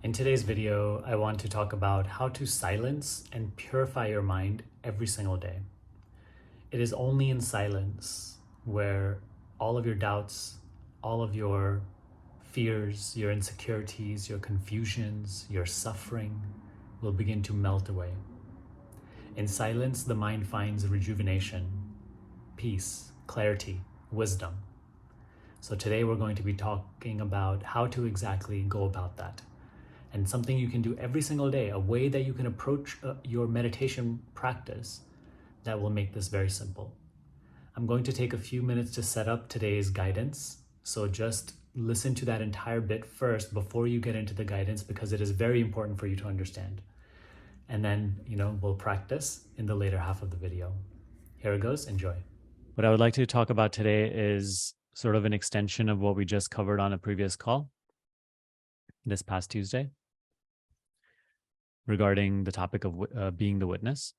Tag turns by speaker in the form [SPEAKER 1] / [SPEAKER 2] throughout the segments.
[SPEAKER 1] In today's video, I want to talk about how to silence and purify your mind every single day. It is only in silence where all of your doubts, all of your fears, your insecurities, your confusions, your suffering will begin to melt away. In silence, the mind finds rejuvenation, peace, clarity, wisdom. So today we're going to be talking about how to exactly go about that. And something you can do every single day, a way that you can approach your meditation practice that will make this very simple. I'm going to take a few minutes to set up today's guidance. So just listen to that entire bit first before you get into the guidance, because it is very important for you to understand. And then, we'll practice in the later half of the video. Here it goes. Enjoy. What I would like to talk about today is sort of an extension of what we just covered on a previous call this past Tuesday, regarding the topic of being the witness,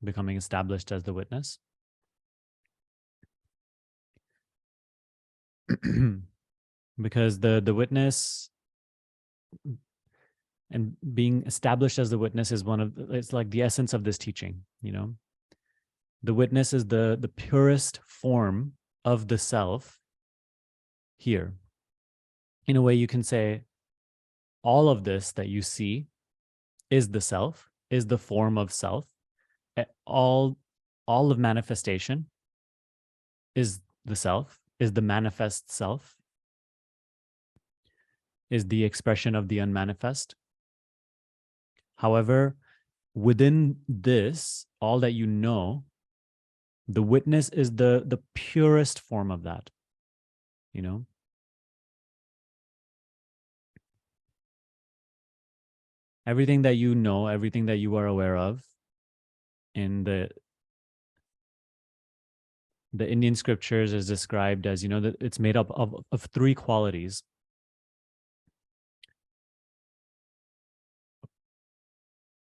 [SPEAKER 1] becoming established as the witness. Because the witness and being established as the witness is it's like the essence of this teaching. The witness is the purest form of the self here. In a way, you can say all of this that you see is the self, is the form of self. All of manifestation is the self, is the manifest self, is the expression of the unmanifest. However, within this, all that you know, the witness is the purest form of that, Everything that you know, everything that you are aware of in the Indian scriptures is described as, that it's made up of three qualities.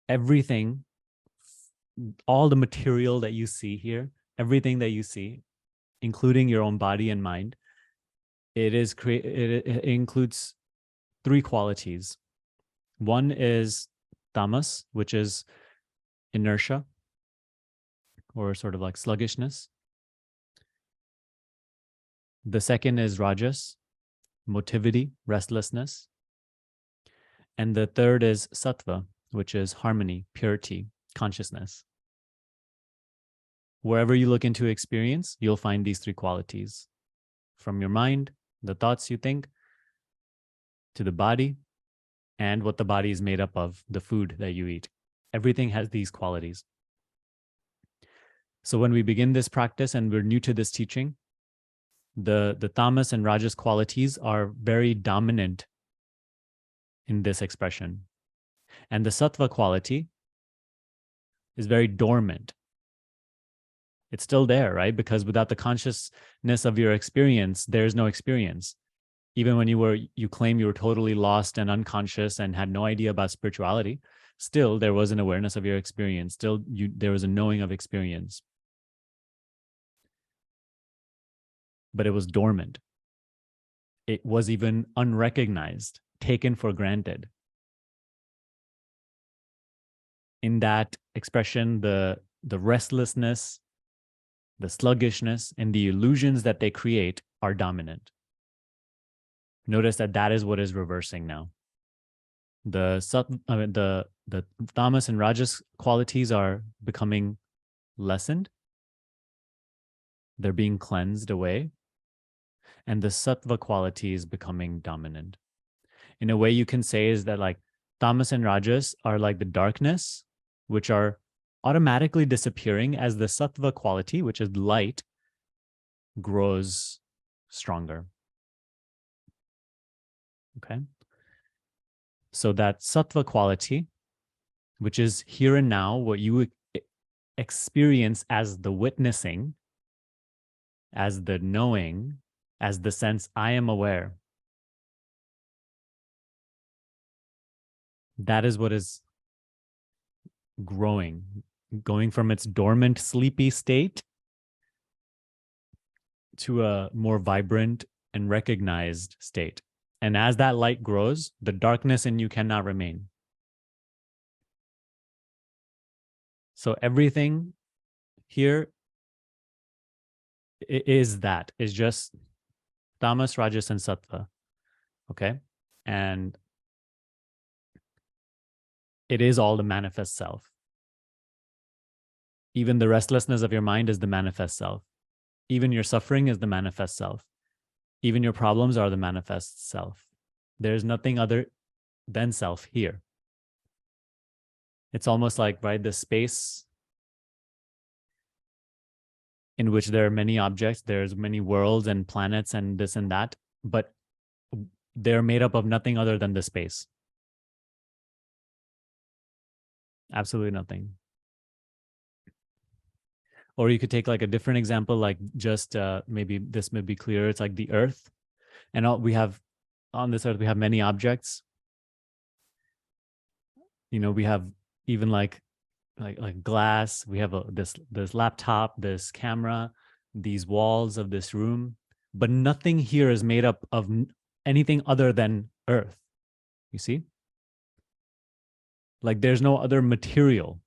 [SPEAKER 1] Everything, all the material that you see here, everything that you see, including your own body and mind, it includes three qualities. One is tamas, which is inertia, or sort of like sluggishness. The second is rajas, motivity, restlessness. And the third is sattva, which is harmony, purity, consciousness. Wherever you look into experience, you'll find these three qualities. From your mind, the thoughts you think, to the body, and what the body is made up of, the food that you eat. Everything has these qualities. So when we begin this practice and we're new to this teaching, the tamas and rajas qualities are very dominant in this expression. And the sattva quality is very dormant. It's still there, right? Because without the consciousness of your experience, there's no experience. Even when you claim you were totally lost and unconscious and had no idea about spirituality, still there was an awareness of your experience. Still, there was a knowing of experience. But it was dormant. It was even unrecognized, taken for granted. In that expression, the restlessness, the sluggishness, and the illusions that they create are dominant. Notice that is what is reversing now. The tamas and rajas qualities are becoming lessened. They're being cleansed away. And the sattva quality is becoming dominant. In a way, you can say is that like tamas and rajas are like the darkness, which are automatically disappearing as the sattva quality, which is light, grows stronger. Okay. So that sattva quality, which is here and now, what you experience as the witnessing, as the knowing, as the sense I am aware, that is what is growing, going from its dormant, sleepy state to a more vibrant and recognized state. And as that light grows, the darkness in you cannot remain. So everything here is just tamas, rajas, and sattva. Okay. And it is all the manifest self. Even the restlessness of your mind is the manifest self. Even your suffering is the manifest self. Even your problems are the manifest self. There's nothing other than self here. It's almost like, right, the space in which there are many objects, there's many worlds and planets and this and that, but they're made up of nothing other than the space. Absolutely nothing. Or you could take like a different example, like just maybe this may be clearer. It's like the earth. And we have on this earth, we have many objects. You know, we have even like glass. We have this laptop, this camera, these walls of this room. But nothing here is made up of anything other than earth. You see? Like there's no other material.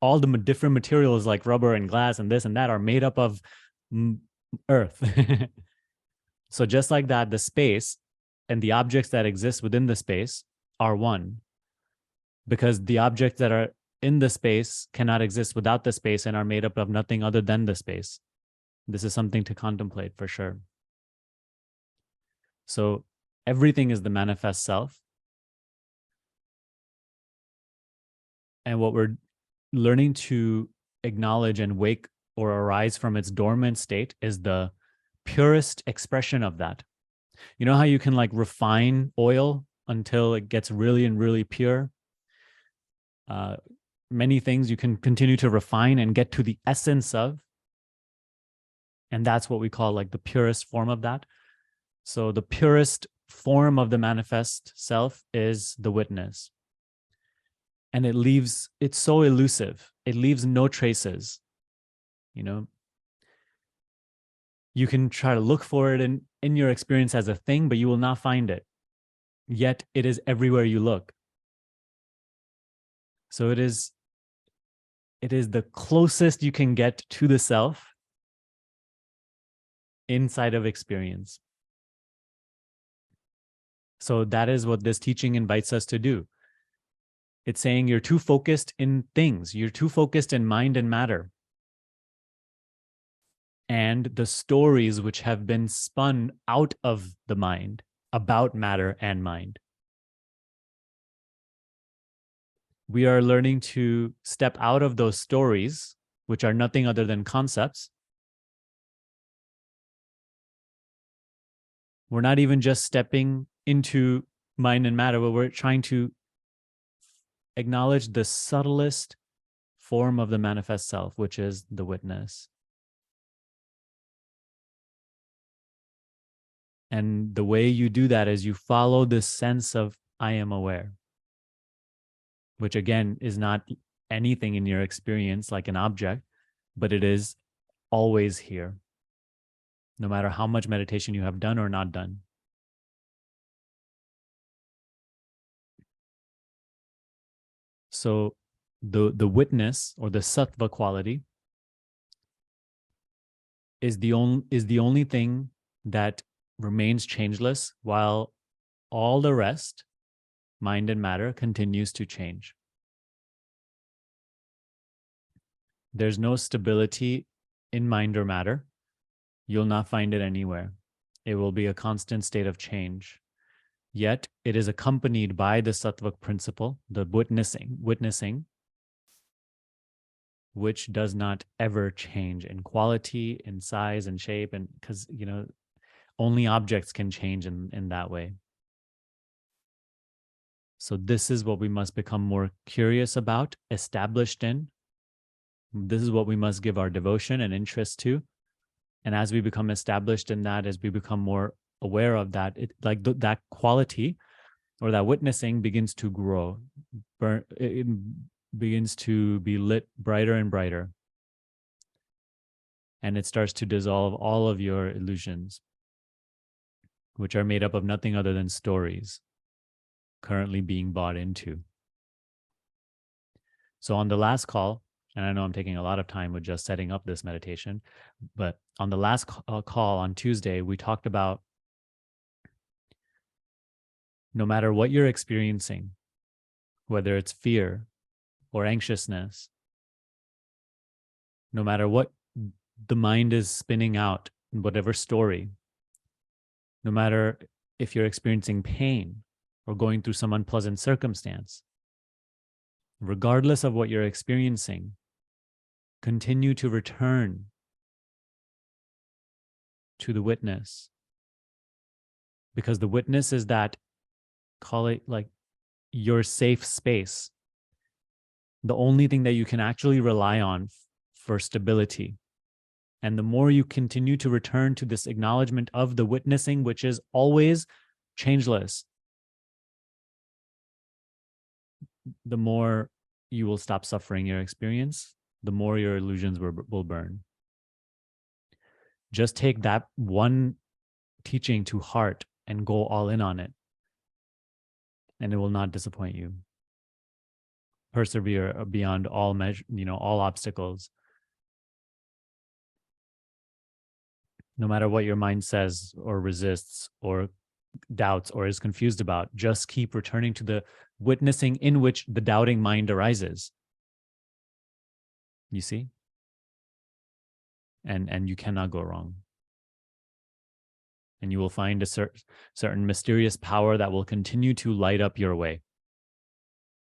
[SPEAKER 1] All the different materials like rubber and glass and this and that are made up of earth. So just like that, the space and the objects that exist within the space are one, because the objects that are in the space cannot exist without the space and are made up of nothing other than the space. This is something to contemplate for sure. So everything is the manifest self. And what we're learning to acknowledge and wake or arise from its dormant state is the purest expression of that. You know how you can like refine oil until it gets really and really pure? Many things you can continue to refine and get to the essence of. And that's what we call like the purest form of that. So the purest form of the manifest self is the witness. And it's so elusive. It leaves no traces. You know, you can try to look for it in your experience as a thing, but you will not find it. Yet it is everywhere you look. So it is the closest you can get to the self inside of experience. So that is what this teaching invites us to do. It's saying you're too focused in things. You're too focused in mind and matter. And the stories which have been spun out of the mind about matter and mind. We are learning to step out of those stories, which are nothing other than concepts. We're not even just stepping into mind and matter, but we're trying to acknowledge the subtlest form of the manifest self, which is the witness. And the way you do that is you follow this sense of I am aware, which again is not anything in your experience like an object, but it is always here, no matter how much meditation you have done or not done. So the witness or the sattva quality is the only thing that remains changeless, while all the rest, mind and matter, continues to change. There's no stability in mind or matter. You'll not find it anywhere. It will be a constant state of change. Yet it is accompanied by the sattvic principle, the witnessing, which does not ever change in quality, in size, and shape, and because only objects can change in that way. So this is what we must become more curious about, established in. This is what we must give our devotion and interest to. And as we become established in that, as we become more aware of that, that quality or that witnessing begins to grow, it begins to be lit brighter and brighter. And it starts to dissolve all of your illusions. which are made up of nothing other than stories currently being bought into. So on the last call, and I know I'm taking a lot of time with just setting up this meditation, but on the last call on Tuesday, we talked about no matter what you're experiencing, whether it's fear or anxiousness, no matter what the mind is spinning out in whatever story, no matter if you're experiencing pain or going through some unpleasant circumstance, regardless of what you're experiencing, continue to return to the witness. Because the witness is that, call it like your safe space, the only thing that you can actually rely on for stability. And the more you continue to return to this acknowledgement of the witnessing, which is always changeless, the more you will stop suffering your experience, the more your illusions will burn. Just take that one teaching to heart and go all in on it, and it will not disappoint you. Persevere beyond all measure, all obstacles. No matter what your mind says or resists or doubts or is confused about, just keep returning to the witnessing in which the doubting mind arises. You see? And you cannot go wrong. And you will find a certain mysterious power that will continue to light up your way,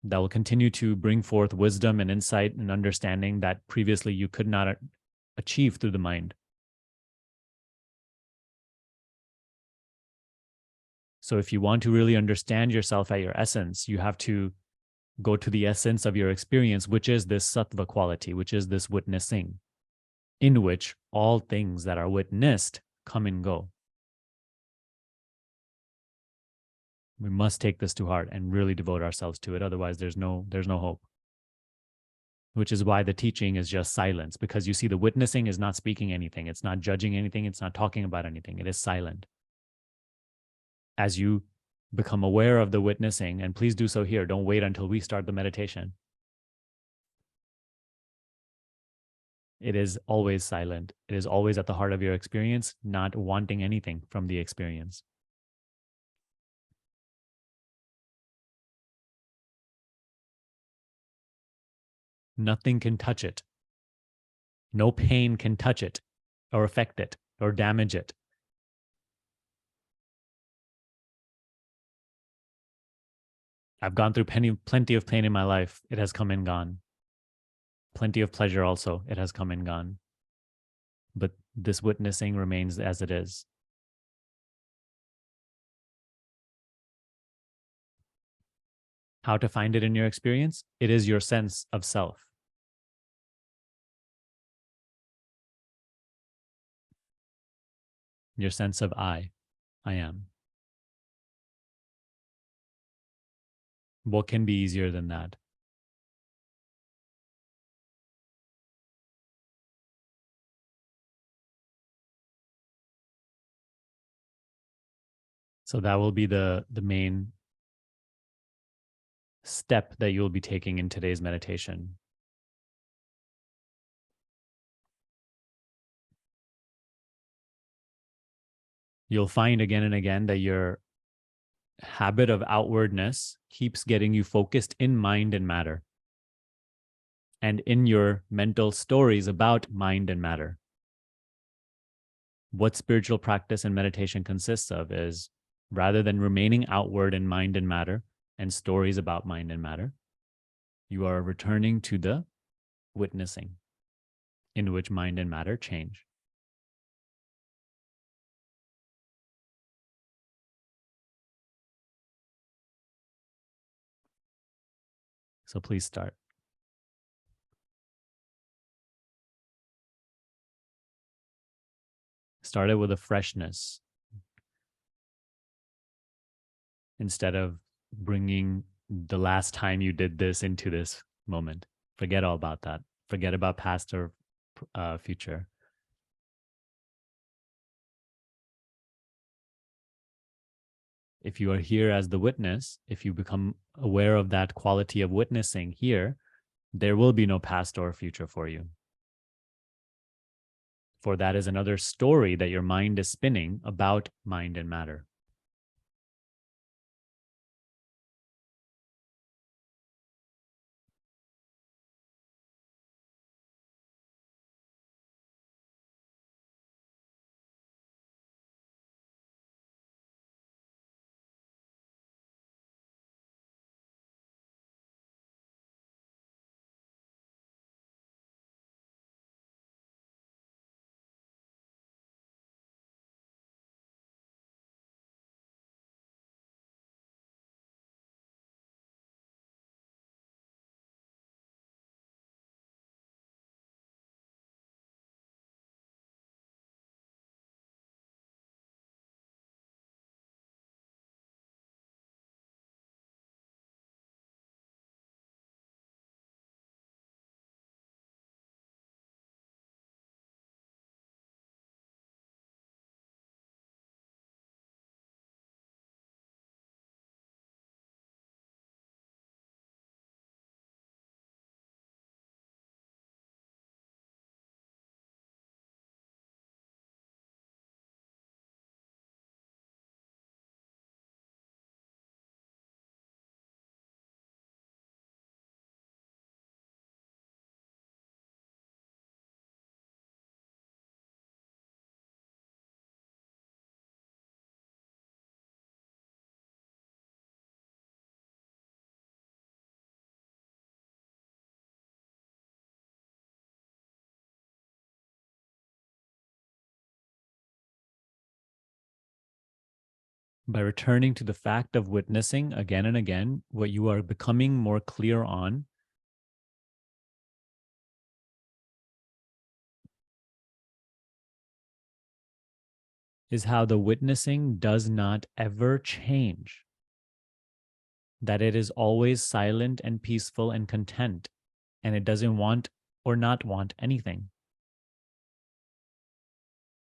[SPEAKER 1] that will continue to bring forth wisdom and insight and understanding that previously you could not achieve through the mind. So if you want to really understand yourself at your essence, you have to go to the essence of your experience, which is this sattva quality, which is this witnessing, in which all things that are witnessed come and go. We must take this to heart and really devote ourselves to it. Otherwise, there's no hope. Which is why the teaching is just silence, because you see, the witnessing is not speaking anything. It's not judging anything. It's not talking about anything. It is silent. As you become aware of the witnessing, and please do so here, don't wait until we start the meditation. It is always silent. It is always at the heart of your experience, not wanting anything from the experience. Nothing can touch it. No pain can touch it or affect it or damage it. I've gone through plenty of pain in my life. It has come and gone. Plenty of pleasure also. It has come and gone. But this witnessing remains as it is. How to find it in your experience? It is your sense of self. Your sense of I am. What can be easier than that? So that will be the main step that you'll be taking in today's meditation. You'll find again and again that your habit of outwardness keeps getting you focused in mind and matter, and in your mental stories about mind and matter. What spiritual practice and meditation consists of is, rather than remaining outward in mind and matter and stories about mind and matter, you are returning to the witnessing in which mind and matter change. So please start. Start it with a freshness instead of bringing the last time you did this into this moment. Forget all about that. Forget about past or future. If you are here as the witness, if you become aware of that quality of witnessing here, there will be no past or future for you. For that is another story that your mind is spinning about mind and matter. By returning to the fact of witnessing again and again, what you are becoming more clear on is how the witnessing does not ever change, that it is always silent and peaceful and content, and it doesn't want or not want anything.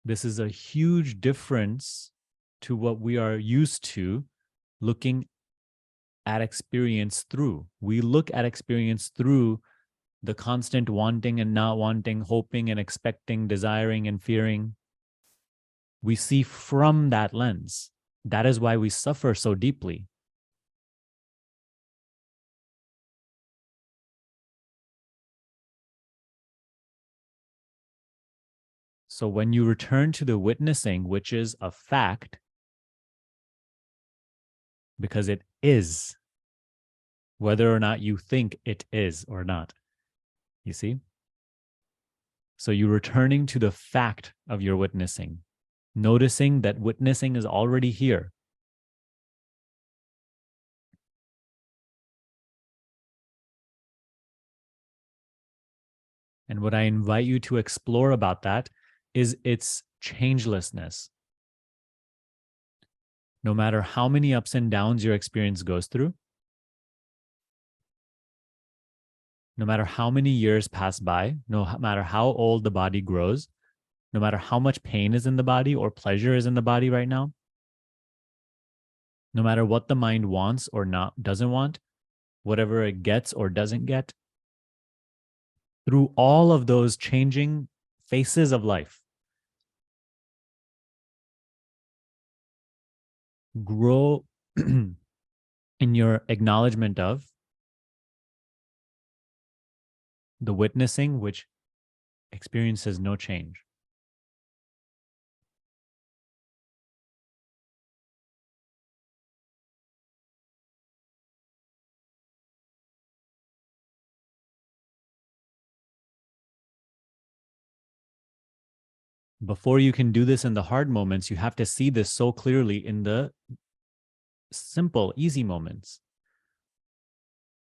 [SPEAKER 1] This is a huge difference to what we are used to looking at experience through. We look at experience through the constant wanting and not wanting, hoping and expecting, desiring and fearing. We see from that lens. That is why we suffer so deeply. So when you return to the witnessing, which is a fact, because it is, whether or not you think it is or not, you see? So you're returning to the fact of your witnessing, noticing that witnessing is already here. And what I invite you to explore about that is its changelessness. No matter how many ups and downs your experience goes through, no matter how many years pass by, no matter how old the body grows, no matter how much pain is in the body or pleasure is in the body right now, no matter what the mind wants or not doesn't want, whatever it gets or doesn't get, through all of those changing faces of life, grow in your acknowledgement of the witnessing, which experiences no change. Before you can do this in the hard moments, you have to see this so clearly in the simple, easy moments.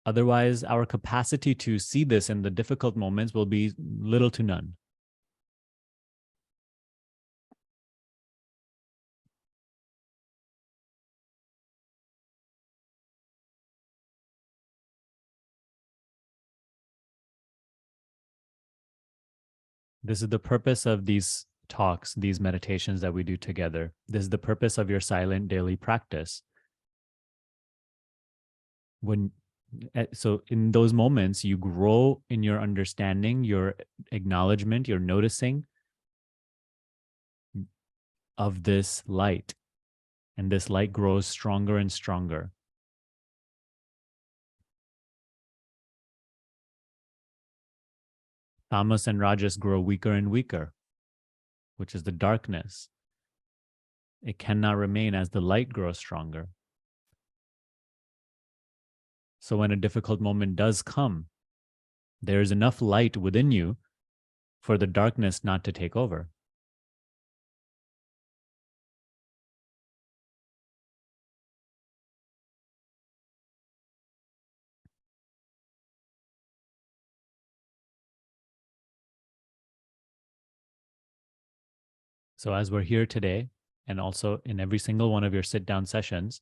[SPEAKER 1] Otherwise, our capacity to see this in the difficult moments will be little to none. This is the purpose of these talks, these meditations that we do together. This is the purpose of your silent daily practice, when so in those moments you grow in your understanding, your acknowledgement, your noticing of this light, and this light grows stronger and stronger. Tamas and rajas grow weaker and weaker, which is the darkness. It cannot remain as the light grows stronger. So when a difficult moment does come, there is enough light within you for the darkness not to take over. So as we're here today, and also in every single one of your sit down sessions,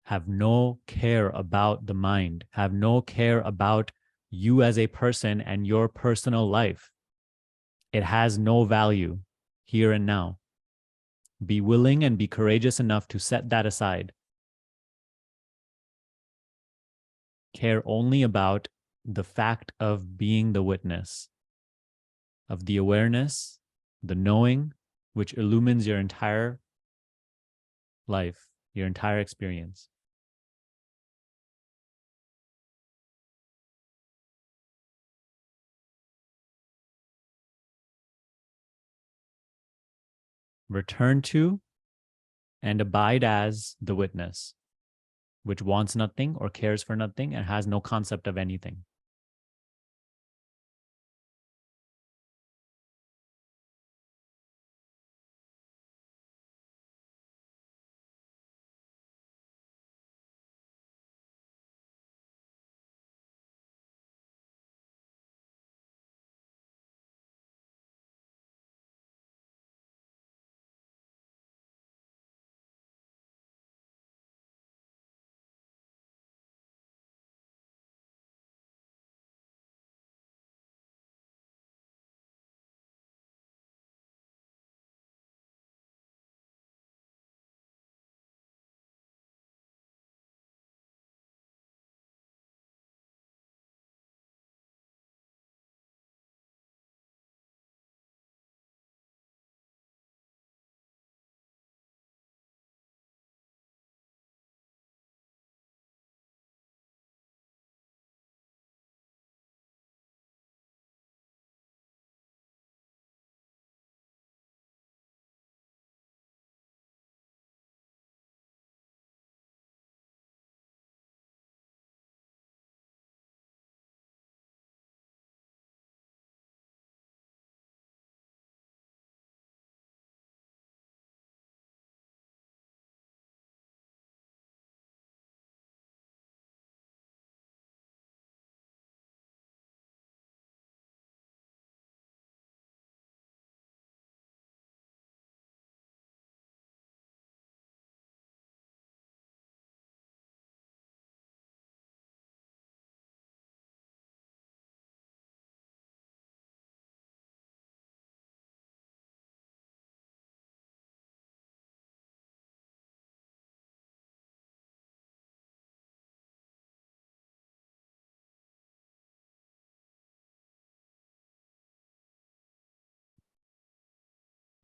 [SPEAKER 1] have no care about the mind, have no care about you as a person and your personal life. It has no value here and now. Be willing and be courageous enough to set that aside. Care only about the fact of being the witness, of the awareness, the knowing, which illumines your entire life, your entire experience. Return to and abide as the witness, which wants nothing or cares for nothing and has no concept of anything.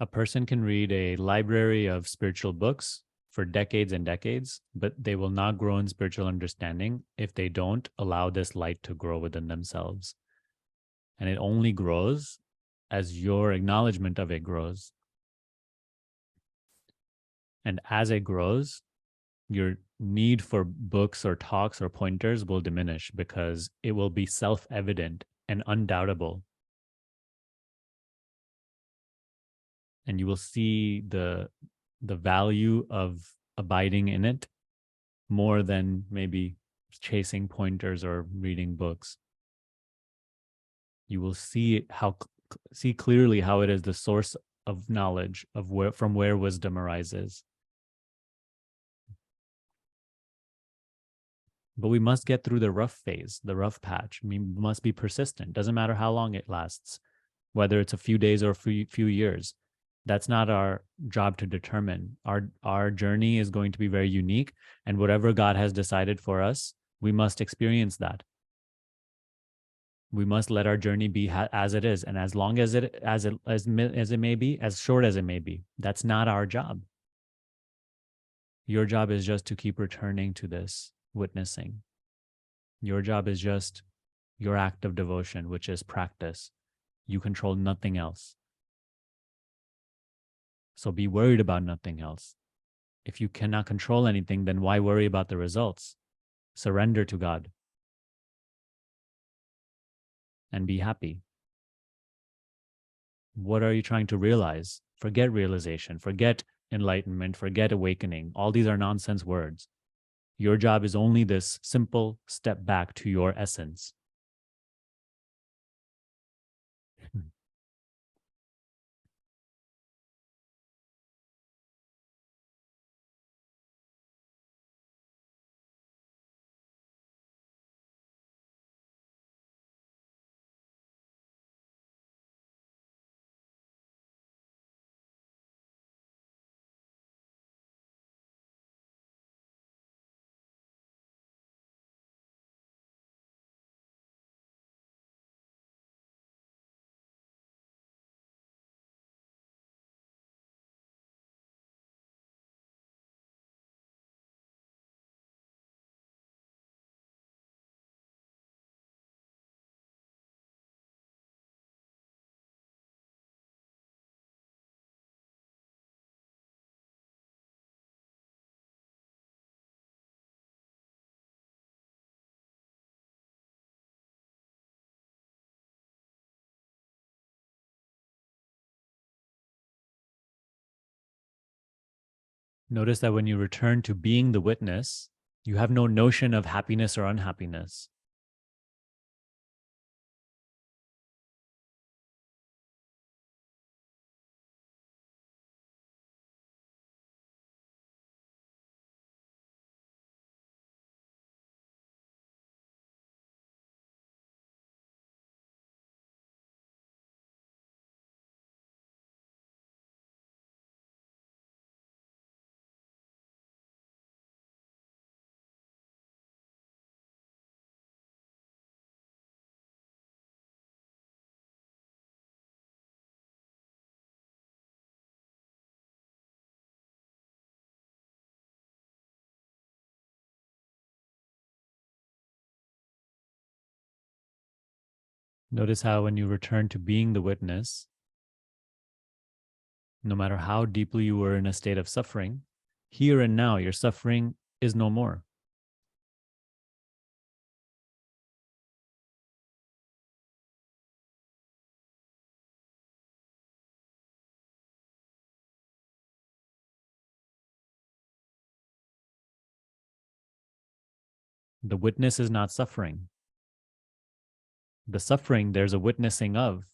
[SPEAKER 1] A person can read a library of spiritual books for decades and decades, but they will not grow in spiritual understanding if they don't allow this light to grow within themselves. And it only grows as your acknowledgement of it grows. And as it grows, your need for books or talks or pointers will diminish because it will be self-evident and undoubtable. And you will see the value of abiding in it more than maybe chasing pointers or reading books. You will see see clearly how it is the source of knowledge of where from where wisdom arises. But we must get through the rough phase, the rough patch. We must be persistent. Doesn't matter how long it lasts, whether it's a few days or a few years. That's not our job to determine. Our journey is going to be very unique, and whatever God has decided for us, we must experience that. We must let our journey be as it is, and as long as it may be, as short as it may be. That's not our job. Your job is just to keep returning to this witnessing. Your job is just your act of devotion, which is practice. You control nothing else. So be worried about nothing else. If you cannot control anything, then why worry about the results? Surrender to God and be happy. What are you trying to realize? Forget realization, forget enlightenment, forget awakening. All these are nonsense words. Your job is only this simple step back to your essence. Notice that when you return to being the witness, you have no notion of happiness or unhappiness. Notice how when you return to being the witness, no matter how deeply you were in a state of suffering, here and now your suffering is no more. The witness is not suffering. The suffering, there's a witnessing of.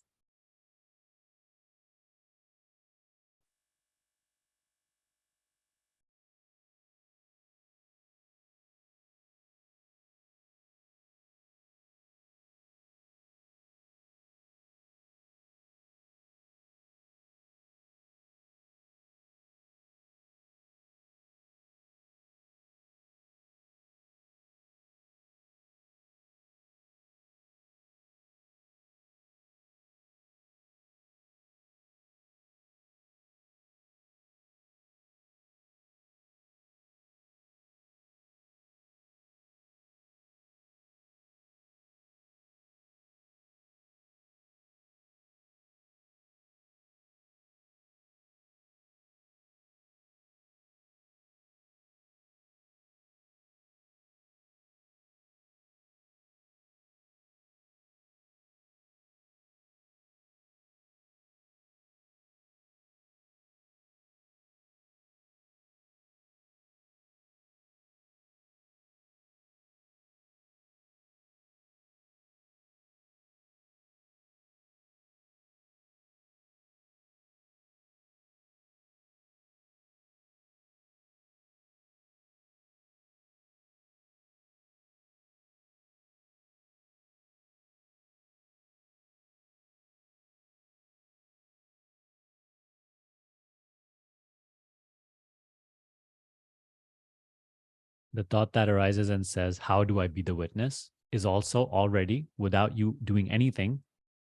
[SPEAKER 1] The thought that arises and says, how do I be the witness, is also already, without you doing anything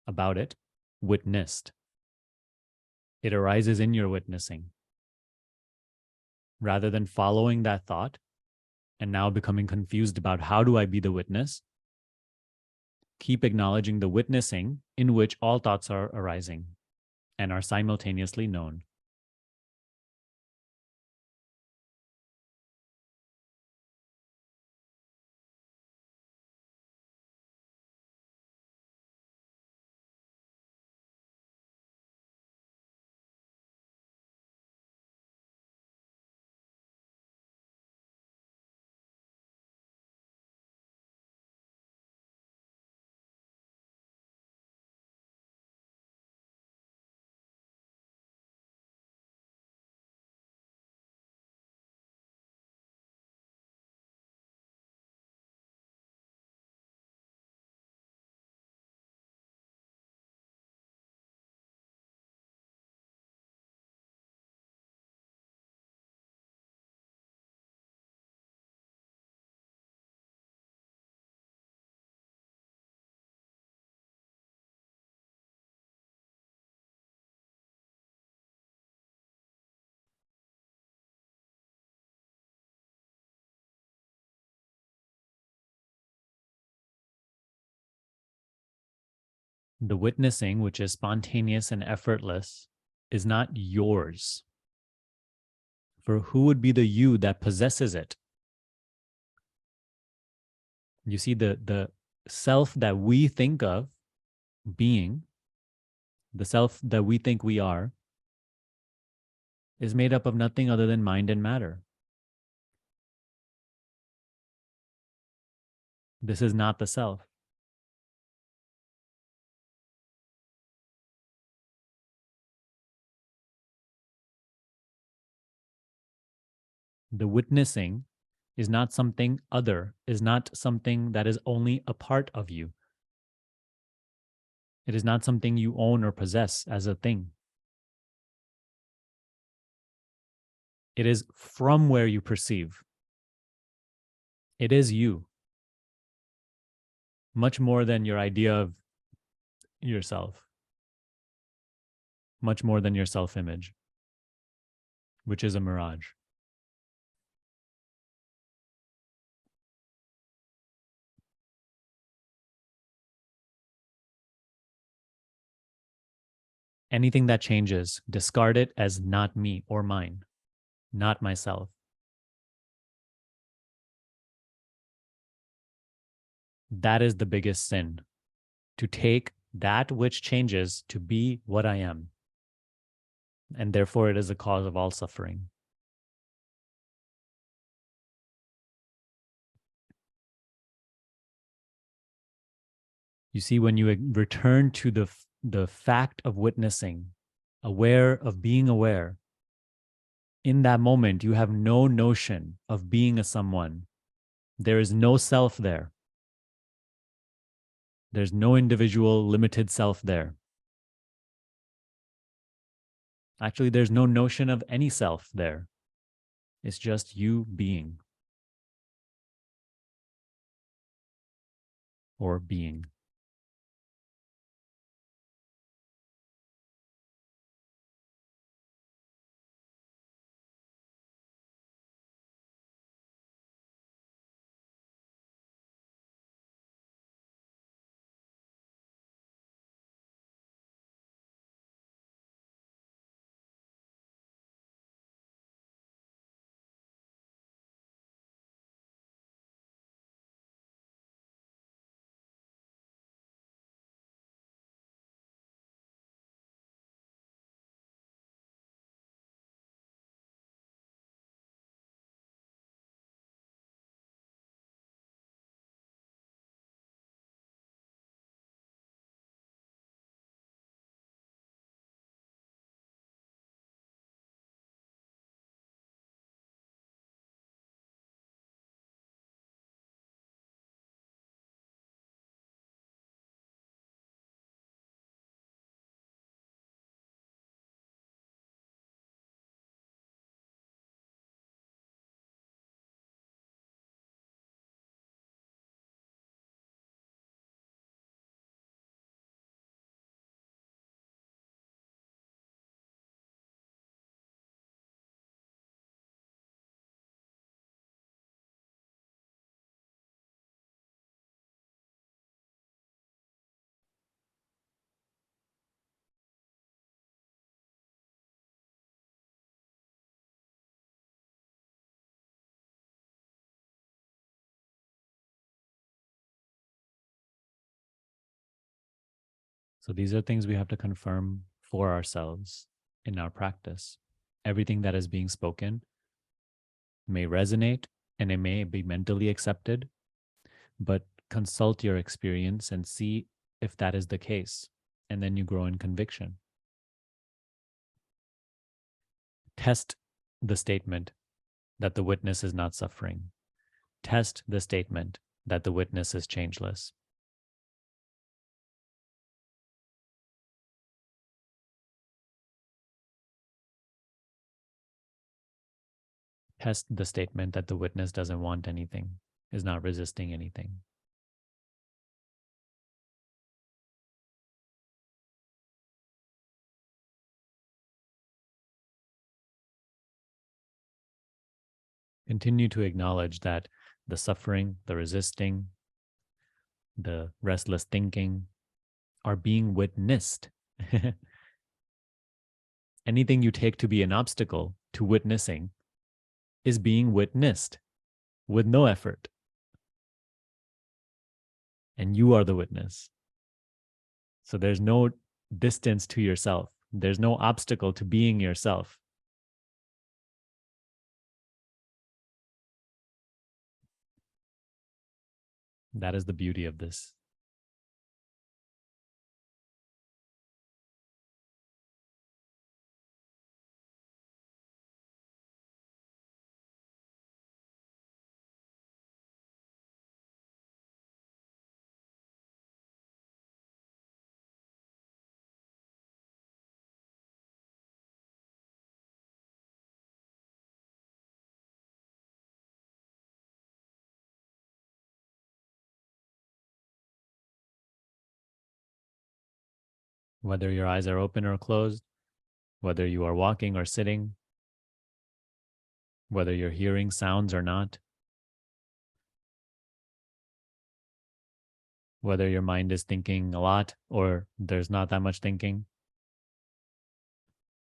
[SPEAKER 1] about it, witnessed. It arises in your witnessing. Rather than following that thought and now becoming confused about how do I be the witness, keep acknowledging the witnessing in which all thoughts are arising and are simultaneously known. The witnessing, which is spontaneous and effortless, is not yours. For who would be the you that possesses it? You see, the self that we think of being, the self that we think we are, is made up of nothing other than mind and matter. This is not the self. The witnessing is not something other, is not something that is only a part of you. It is not something you own or possess as a thing. It is from where you perceive. It is you, much more than your idea of yourself, much more than your self image, which is a mirage. Anything that changes, discard it as not me or mine, not myself. That is the biggest sin, to take that which changes to be what I am. And therefore, it is the cause of all suffering. You see, when you return to the fact of witnessing, aware of being aware, in that moment, you have no notion of being a someone. There is no self there. There's no individual limited self there. Actually, there's no notion of any self there. It's just you being or being. So these are things we have to confirm for ourselves in our practice. Everything that is being spoken may resonate and it may be mentally accepted, but consult your experience and see if that is the case. And then you grow in conviction. Test the statement that the witness is not suffering. Test the statement that the witness is changeless. Test the statement that the witness doesn't want anything, is not resisting anything. Continue to acknowledge that the suffering, the resisting, the restless thinking are being witnessed. Anything you take to be an obstacle to witnessing is being witnessed with no effort. And you are the witness. So there's no distance to yourself. There's no obstacle to being yourself. That is the beauty of this. Whether your eyes are open or closed, whether you are walking or sitting, whether you're hearing sounds or not, whether your mind is thinking a lot or there's not that much thinking,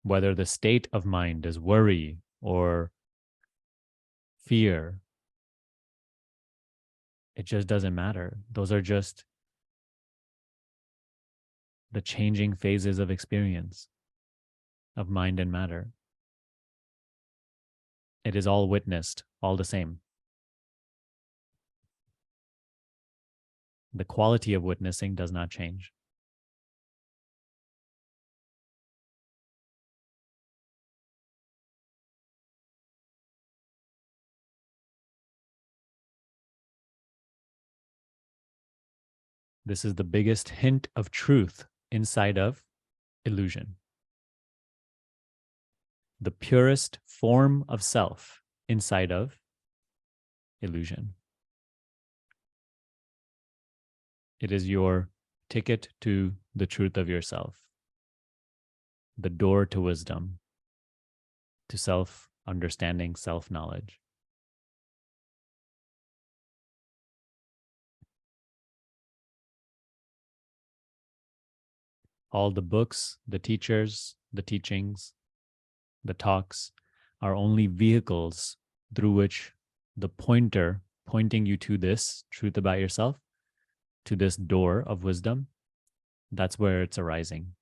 [SPEAKER 1] whether the state of mind is worry or fear, it just doesn't matter. Those are just the changing phases of experience of mind and matter. It is all witnessed, all the same. The quality of witnessing does not change. This is the biggest hint of truth inside of illusion. The purest form of self inside of illusion. It is your ticket to the truth of yourself, the door to wisdom, to self-understanding, self-knowledge. All the books, the teachers, the teachings, the talks are only vehicles through which the pointer pointing you to this truth about yourself, to this door of wisdom, that's where it's arising.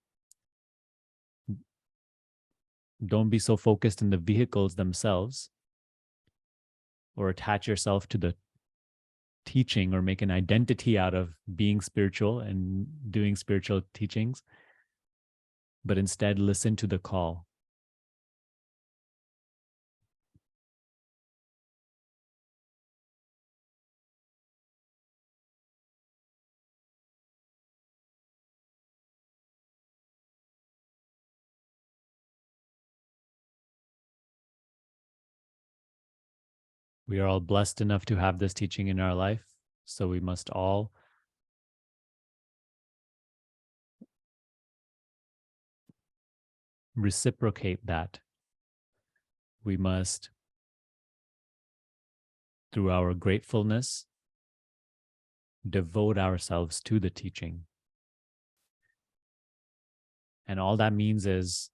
[SPEAKER 1] Don't be so focused in the vehicles themselves or attach yourself to the teaching or make an identity out of being spiritual and doing spiritual teachings, but instead listen to the call. We are all blessed enough to have this teaching in our life, so we must all reciprocate that. We must, through our gratefulness, devote ourselves to the teaching. And all that means is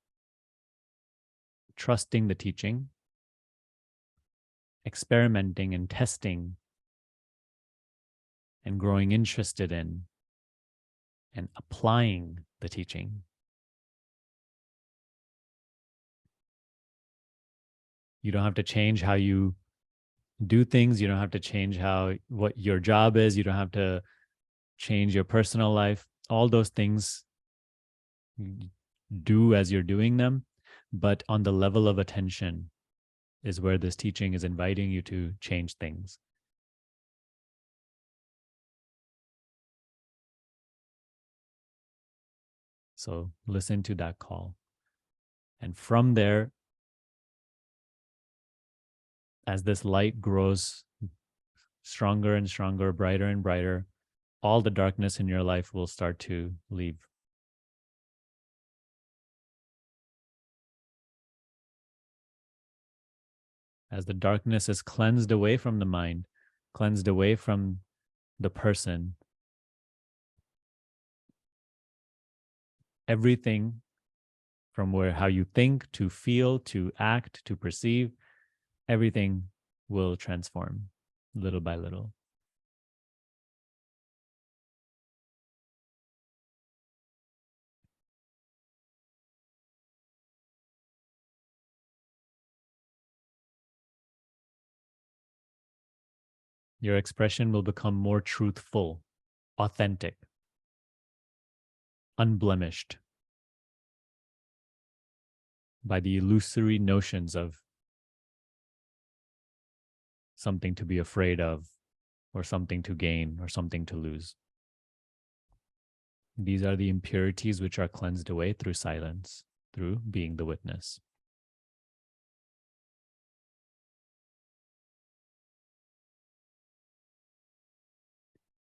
[SPEAKER 1] trusting the teaching, experimenting and testing, and growing interested in and applying the teaching. You don't have to change how you do things. You don't have to change what your job is. You don't have to change your personal life. All those things do as you're doing them, but on the level of attention is where this teaching is inviting you to change things. So listen to that call. And from there, as this light grows stronger and stronger, brighter and brighter, all the darkness in your life will start to leave. As the darkness is cleansed away from the mind, cleansed away from the person, everything from how you think to feel to act to perceive, everything will transform little by little. Your expression will become more truthful, authentic, unblemished by the illusory notions of something to be afraid of, or something to gain, or something to lose. These are the impurities which are cleansed away through silence, through being the witness.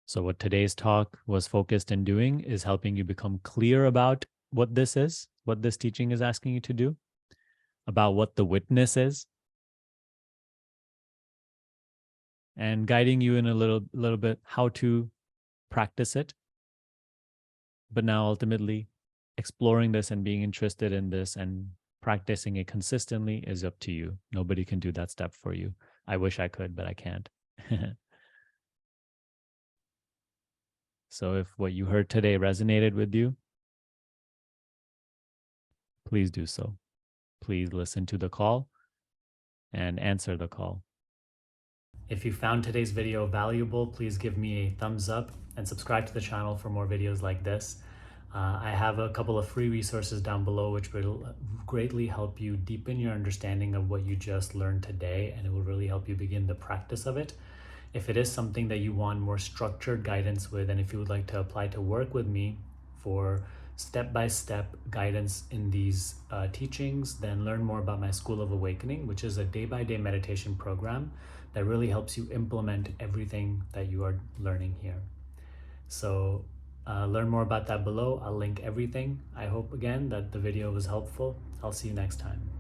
[SPEAKER 1] So what today's talk was focused in doing is helping you become clear about what this is, what this teaching is asking you to do, about what the witness is, and guiding you in a little bit how to practice it. But now ultimately exploring this and being interested in this and practicing it consistently is up to you. Nobody can do that step for you. I wish I could, but I can't. So if what you heard today resonated with you, please do so. Please listen to the call and answer the call. If you found today's video valuable, please give me a thumbs up and subscribe to the channel for more videos like this. I have a couple of free resources down below which will greatly help you deepen your understanding of what you just learned today, and it will really help you begin the practice of it. If it is something that you want more structured guidance with, and if you would like to apply to work with me for step-by-step guidance in these teachings, then learn more about my School of Awakening, which is a day-by-day meditation program that really helps you implement everything that you are learning here. So learn more about that below. I'll link everything. I hope again that the video was helpful. I'll see you next time.